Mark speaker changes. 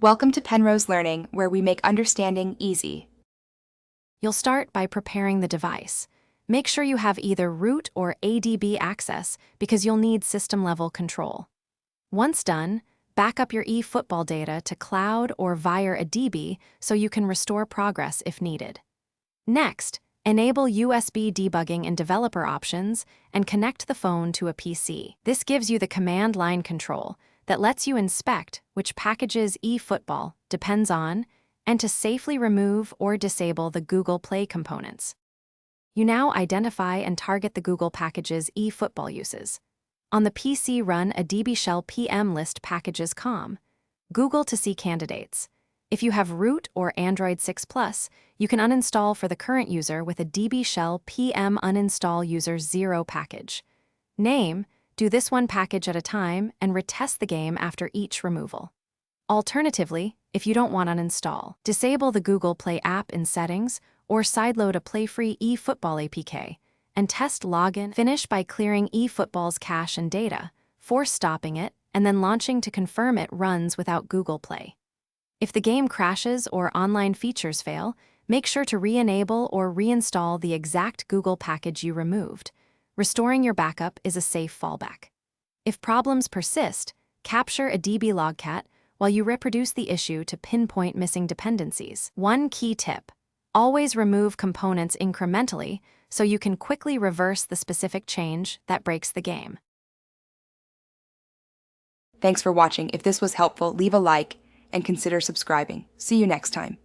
Speaker 1: Welcome to Penrose Learning, where we make understanding easy.
Speaker 2: You'll start by preparing the device. Make sure you have either root or ADB access because you'll need system-level control. Once done, back up your eFootball data to cloud or via a DB so you can restore progress if needed. Next, enable USB debugging and developer options and connect the phone to a PC. This gives you the command line control that lets you inspect which packages eFootball depends on and to safely remove or disable the Google Play components. You now identify and target the Google packages eFootball uses. On the PC, run a DB shell PM list packages com. Google to see candidates. If you have root or Android 6 Plus, you can uninstall for the current user with a DB shell PM uninstall user 0 package. Name, do this one package at a time and retest the game after each removal. Alternatively, if you don't want uninstall, disable the Google Play app in settings or sideload a play-free eFootball APK and test login. Finish by clearing eFootball's cache and data, force stopping it, and then launching to confirm it runs without Google Play. If the game crashes or online features fail, make sure to re-enable or reinstall the exact Google package you removed. Restoring your backup is a safe fallback. If problems persist, capture a DB logcat while you reproduce the issue to pinpoint missing dependencies. One key tip: always remove components incrementally so you can quickly reverse the specific change that breaks the game.
Speaker 1: Thanks for watching. If this was helpful, leave a like and consider subscribing. See you next time.